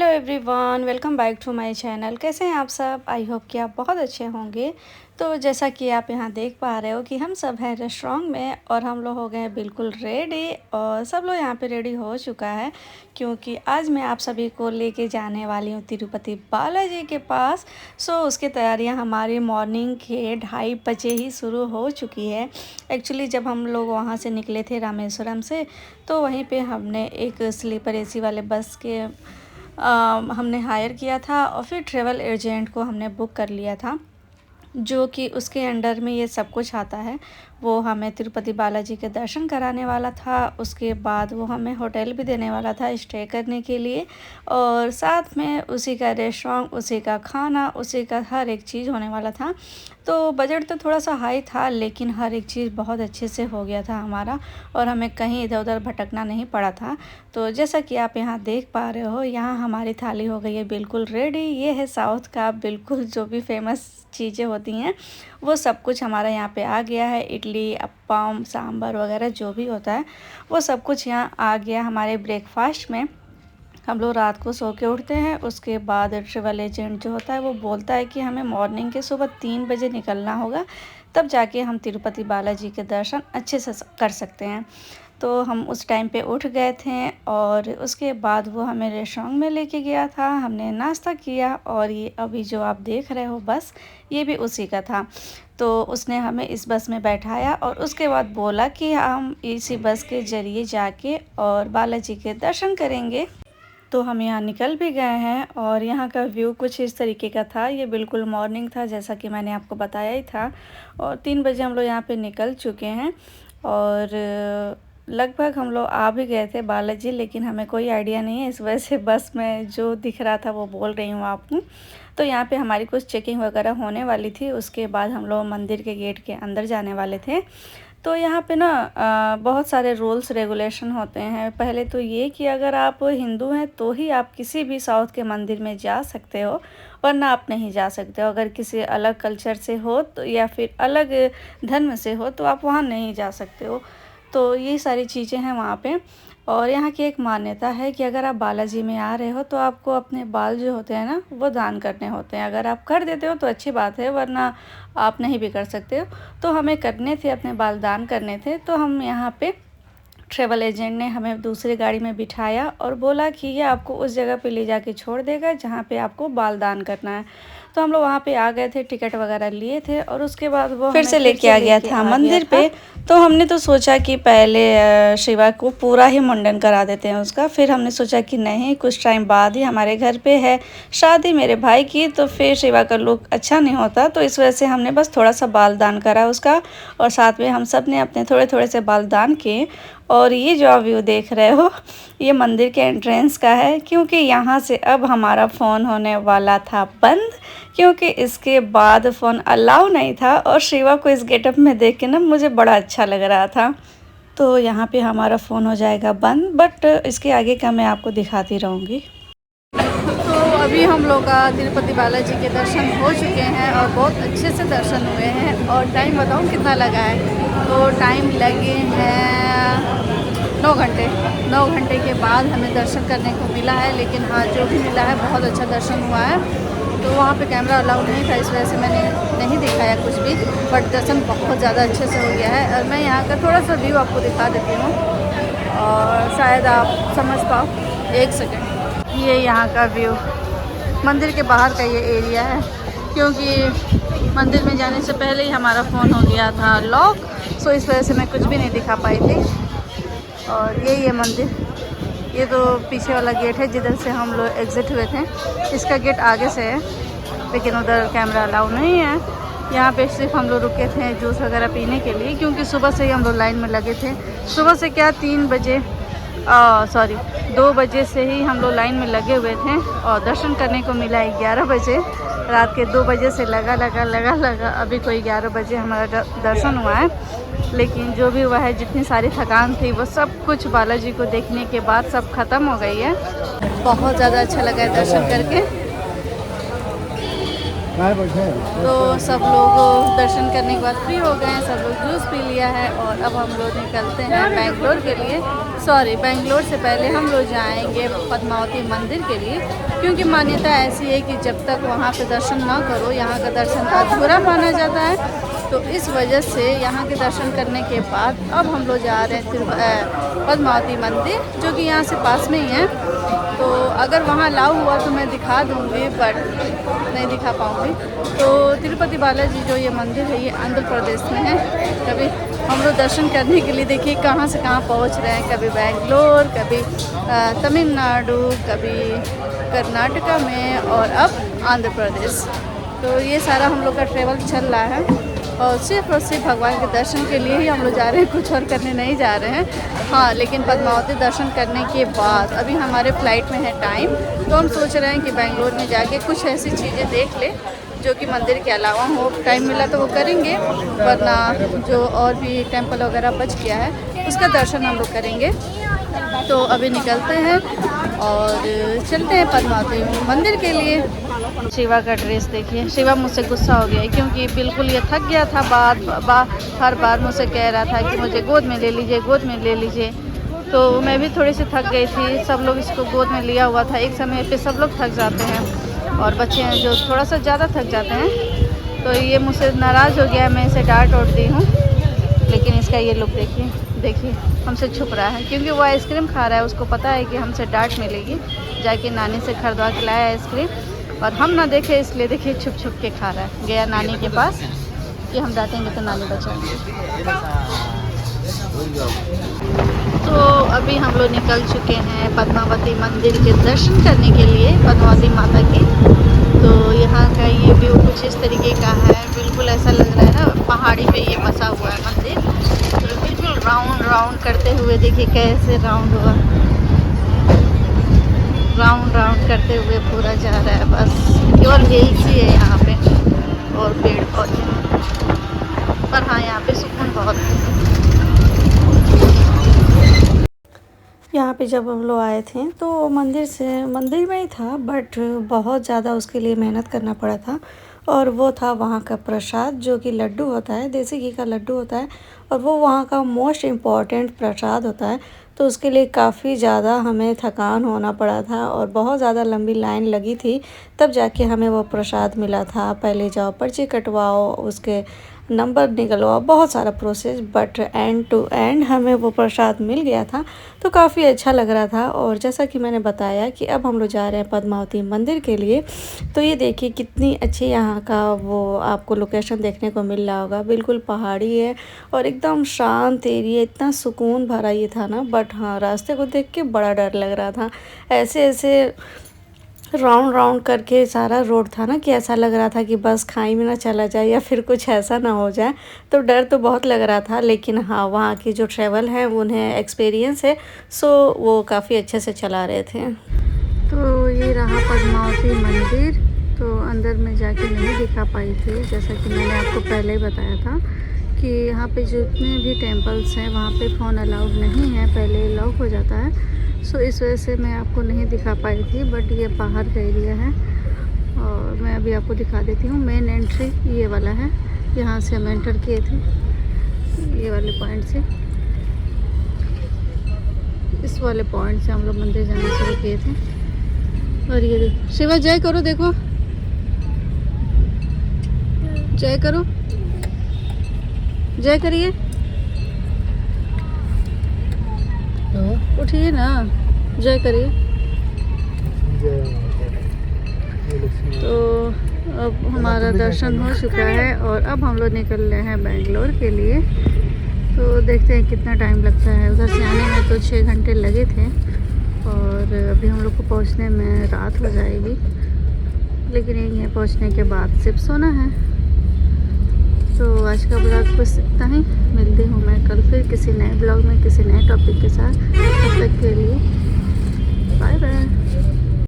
Everyone, welcome back to my channel. कैसे हैं आप सब? आई होप कि आप बहुत अच्छे होंगे। तो जैसा कि आप यहाँ देख पा रहे हो कि हम सब हैं रेस्टोरेंट में और हम लोग हो गए हैं बिल्कुल रेडी और सब लोग यहाँ पे रेडी हो चुका है क्योंकि आज मैं आप सभी को लेके जाने वाली हूँ तिरुपति बालाजी के पास। सो उसकी तैयारियाँ हमारी मॉर्निंग के 2:30 बजे ही शुरू हो चुकी है। एक्चुअली जब हम लोग वहाँ से निकले थे रामेश्वरम से, तो वहीं पे हमने एक स्लीपर एसी वाले बस के हमने हायर किया था और फिर ट्रैवल एजेंट को हमने बुक कर लिया था, जो कि उसके अंडर में ये सब कुछ आता है। वो हमें तिरुपति बालाजी के दर्शन कराने वाला था, उसके बाद वो हमें होटल भी देने वाला था स्टे करने के लिए, और साथ में उसी का रेस्टोरेंट, उसी का खाना, उसी का हर एक चीज़ होने वाला था। तो बजट तो थोड़ा सा हाई था, लेकिन हर एक चीज़ बहुत अच्छे से हो गया था हमारा और हमें कहीं इधर उधर भटकना नहीं पड़ा था। तो जैसा कि आप यहाँ देख पा रहे हो, यहाँ हमारी थाली हो गई है बिल्कुल रेडी। ये है साउथ का बिल्कुल जो भी फेमस चीज़ें होती हैं वो सब कुछ हमारा यहाँ पे आ गया है। इडली, अप्पम, सांभर वगैरह जो भी होता है वो सब कुछ यहाँ आ गया हमारे ब्रेकफास्ट में। हम लोग रात को सो के उठते हैं, उसके बाद ट्रैवल एजेंट जो होता है वो बोलता है कि हमें मॉर्निंग के सुबह 3 बजे निकलना होगा, तब जाके हम तिरुपति बालाजी के दर्शन अच्छे से कर सकते हैं। तो हम उस टाइम पे उठ गए थे और उसके बाद वो हमें रेस्टोरेंट में लेके गया था। हमने नाश्ता किया और ये अभी जो आप देख रहे हो बस, ये भी उसी का था। तो उसने हमें इस बस में बैठाया और उसके बाद बोला कि हम इसी बस के ज़रिए जाके और बालाजी के दर्शन करेंगे। तो हम यहाँ निकल भी गए हैं और यहाँ का व्यू कुछ इस तरीके का था। ये बिल्कुल मॉर्निंग था जैसा कि मैंने आपको बताया ही था, और 3 बजे हम लोग यहाँ पे निकल चुके हैं और लगभग हम लोग आ भी गए थे बालाजी, लेकिन हमें कोई आइडिया नहीं है, इस वजह से बस में जो दिख रहा था वो बोल रही हूँ आपको। तो यहाँ पे हमारी कुछ चेकिंग वगैरह होने वाली थी, उसके बाद हम लोग मंदिर के गेट के अंदर जाने वाले थे। तो यहाँ पे ना बहुत सारे रूल्स रेगुलेशन होते हैं। पहले तो ये कि अगर आप हिंदू हैं तो ही आप किसी भी साउथ के मंदिर में जा सकते हो, वरना आप नहीं जा सकते हो। अगर किसी अलग कल्चर से हो तो या फिर अलग धर्म से हो तो आप वहाँ नहीं जा सकते हो। तो ये सारी चीज़ें हैं वहाँ पे। और यहाँ की एक मान्यता है कि अगर आप बालाजी में आ रहे हो तो आपको अपने बाल जो होते हैं ना वो दान करने होते हैं। अगर आप कर देते हो तो अच्छी बात है, वरना आप नहीं भी कर सकते हो। तो हमें करने थे, अपने बाल दान करने थे। तो हम यहाँ पे ट्रैवल एजेंट ने हमें दूसरी गाड़ी में बिठाया और बोला कि ये आपको उस जगह पे ले जाके छोड़ देगा जहाँ पे आपको बाल दान करना है। तो हम लोग वहाँ पे आ गए थे, टिकट वगैरह लिए थे और उसके बाद वो फिर से लेके आ गया था मंदिर पे। तो हमने तो सोचा कि पहले शिवा को पूरा ही मुंडन करा देते हैं उसका। फिर हमने सोचा कि नहीं, कुछ टाइम बाद ही हमारे घर पे है शादी मेरे भाई की, तो फिर शिवा का लुक अच्छा नहीं होता, तो इस वजह से हमने बस थोड़ा सा बाल दान करा उसका और साथ में हम सब ने अपने थोड़े थोड़े से बाल दान किए। और ये जो आप व्यू देख रहे हो ये मंदिर के एंट्रेंस का है, क्योंकि यहाँ से अब हमारा फ़ोन होने वाला था बंद, क्योंकि इसके बाद फ़ोन अलाउ नहीं था। और शिवा को इस गेटअप में देख के ना मुझे बड़ा अच्छा लग रहा था। तो यहाँ पे हमारा फ़ोन हो जाएगा बंद, बट इसके आगे का मैं आपको दिखाती रहूँगी। तो अभी हम लोग का तिरुपति बालाजी के दर्शन हो चुके हैं और बहुत अच्छे से दर्शन हुए हैं। और टाइम बताऊँ कितना लगा है? तो टाइम लगे हैं 9 घंटे। 9 घंटे के बाद हमें दर्शन करने को मिला है, लेकिन हाँ जो भी मिला है बहुत अच्छा दर्शन हुआ है। तो वहाँ पे कैमरा अलाउड नहीं था, इस वजह से मैंने नहीं दिखाया कुछ भी, बट दर्शन बहुत ज़्यादा अच्छे से हो गया है। और मैं यहाँ का थोड़ा सा व्यू आपको दिखा देती हूँ और शायद आप समझ पाओ। 1 सेकेंड, ये यहाँ का व्यू मंदिर के बाहर का ये एरिया है, क्योंकि मंदिर में जाने से पहले ही हमारा फ़ोन हो गया था लॉक, सो इस वजह से मैं कुछ भी नहीं दिखा पाई थी। और ये मंदिर, ये तो पीछे वाला गेट है जिधर से हम लोग एग्ज़िट हुए थे। इसका गेट आगे से है, लेकिन उधर कैमरा अलाउ नहीं है। यहाँ पे सिर्फ हम लोग रुके थे जूस वगैरह पीने के लिए, क्योंकि सुबह से ही हम लोग लाइन में लगे थे। सुबह से क्या, 3 बजे 2 बजे से ही हम लोग लाइन में लगे हुए थे और दर्शन करने को मिला 11 बजे। रात के 2 बजे से लगा अभी कोई 11 बजे हमारा दर्शन हुआ है। लेकिन जो भी हुआ है, जितनी सारी थकान थी वो सब कुछ बालाजी को देखने के बाद सब ख़त्म हो गई है। बहुत ज़्यादा अच्छा लगा है दर्शन करके। तो सब लोग दर्शन करने के बाद फ्री हो गए हैं, सब लोग जूस पी लिया है और अब हम लोग निकलते हैं बेंगलोर के लिए। बेंगलोर से पहले हम लोग जाएंगे पद्मावती मंदिर के लिए, क्योंकि मान्यता ऐसी है कि जब तक वहाँ पे दर्शन ना करो यहाँ का दर्शन अधूरा माना जाता है। तो इस वजह से यहाँ के दर्शन करने के बाद अब हम लोग जा रहे हैं पद्मावती मंदिर, जो कि यहाँ से पास में ही है। तो अगर वहाँ लाऊ हुआ तो मैं दिखा दूँगी, बट नहीं दिखा पाऊँगी। तो तिरुपति बालाजी जो ये मंदिर है ये आंध्र प्रदेश में है। कभी हम लोग दर्शन करने के लिए देखिए कहाँ से कहाँ पहुँच रहे हैं, कभी बेंगलोर, कभी तमिलनाडु, कभी कर्नाटका में और अब आंध्र प्रदेश। तो ये सारा हम लोग का ट्रेवल चल रहा है और सिर्फ भगवान के दर्शन के लिए ही हम लोग जा रहे हैं, कुछ और करने नहीं जा रहे हैं। हाँ, लेकिन पद्मावती दर्शन करने के बाद अभी हमारे फ़्लाइट में है टाइम, तो हम सोच रहे हैं कि बेंगलोर में जाके कुछ ऐसी चीज़ें देख लें जो कि मंदिर के अलावा हो। टाइम मिला तो वो करेंगे, वरना जो और भी टेंपल वगैरह बच गया है उसका दर्शन हम लोग करेंगे। तो अभी निकलते हैं और चलते हैं पद्मावती मंदिर के लिए। शिवा का ड्रेस देखिए, शिवा मुझसे गुस्सा हो गया है क्योंकि बिल्कुल ये थक गया था। हर बार मुझसे कह रहा था कि मुझे गोद में ले लीजिए, गोद में ले लीजिए। तो मैं भी थोड़ी सी थक गई थी। सब लोग इसको गोद में लिया हुआ था। एक समय पे सब लोग थक जाते हैं और बच्चे हैं जो थोड़ा सा ज़्यादा थक जाते हैं। तो ये मुझसे नाराज़ हो गया, मैं इसे डांट दी हूँ। लेकिन इसका ये लुक देखिए हमसे छुप रहा है क्योंकि वो आइसक्रीम खा रहा है। उसको पता है कि हमसे डांट मिलेगी, जाके नानी से खरीदवा के लाया आइसक्रीम, और हम ना देखे इसलिए देखिए छुप छुप के खा रहा है। गया नानी के पास कि हम डांटेंगे तो नानी बचाएंगे। तो अभी हम लोग निकल चुके हैं पद्मावती मंदिर के दर्शन करने के लिए, पद्मावती माता की। तो यहाँ का ये व्यू कुछ इस तरीके का है। बिल्कुल ऐसा लग रहा है ना पहाड़ी पे ये बसा हुआ है मंदिर। तो बिल्कुल राउंड करते हुए देखिए कैसे राउंड हुआ, राउंड करते हुए पूरा जा रहा है। बस केवल हिल्स ही है यहाँ पे और पेड़ पौधे, पर हाँ यहाँ पे सुकून बहुत है। यहाँ पे जब हम लोग आए थे तो मंदिर में ही था, बट बहुत ज़्यादा उसके लिए मेहनत करना पड़ा था। और वो था वहाँ का प्रसाद, जो कि लड्डू होता है, देसी घी का लड्डू होता है, और वो वहाँ का मोस्ट इम्पॉर्टेंट प्रसाद होता है। तो उसके लिए काफ़ी ज़्यादा हमें थकान होना पड़ा था और बहुत ज़्यादा लंबी लाइन लगी थी, तब जाके हमें वो प्रसाद मिला था। पहले जाओ पर्ची कटवाओ, उसके नंबर निकलवाओ, बहुत सारा process, but end to end हमें वो प्रसाद मिल गया था। तो काफ़ी अच्छा लग रहा था। और जैसा कि मैंने बताया कि अब हम लोग जा रहे हैं पद्मावती मंदिर के लिए। तो ये देखिए कितनी अच्छी यहाँ का वो आपको लोकेशन देखने को मिल रहा होगा। बिल्कुल पहाड़ी है और एकदम शांत एरिया, इतना सुकून भरा ये था ना। बट हाँ, रास्ते को देख के बड़ा डर लग रहा था। ऐसे राउंड करके सारा रोड था ना कि ऐसा लग रहा था कि बस खाई में ना चला जाए या फिर कुछ ऐसा ना हो जाए। तो डर तो बहुत लग रहा था, लेकिन हाँ वहाँ की जो ट्रैवल है उन्हें एक्सपीरियंस है, सो वो काफ़ी अच्छे से चला रहे थे। तो ये रहा पद्मावती मंदिर। तो अंदर में जाके नहीं दिखा पाई थी, जैसा कि मैंने आपको पहले ही बताया था कि यहाँ पे जितने भी टेम्पल्स हैं वहाँ पे फ़ोन अलाउड नहीं है, पहले लॉक हो जाता है। सो इस वजह से मैं आपको नहीं दिखा पाई थी। बट ये बाहर का एरिया है और मैं अभी आपको दिखा देती हूँ। मेन एंट्री ये वाला है, यहाँ से हम एंटर किए थे, ये वाले पॉइंट से, इस वाले पॉइंट से हम लोग मंदिर जाना शुरू किए थे। और ये देखो, शिवा जय करो, देखो जय करो, जय करिए, उठिए ना, जय करिए। तो अब हमारा दर्शन हो चुका है और अब हम लोग निकल रहे हैं बेंगलोर के लिए। तो देखते हैं कितना टाइम लगता है। उधर से आने में तो 6 घंटे लगे थे और अभी हम लोग को पहुंचने में रात हो जाएगी। लेकिन यहीं पहुंचने के बाद सिर्फ सोना है। तो आज का ब्लॉग बस इतना ही। मिलती हूँ मैं कल फिर किसी नए ब्लॉग में, किसी नए टॉपिक के साथ। तब तक के लिए बाय बाय।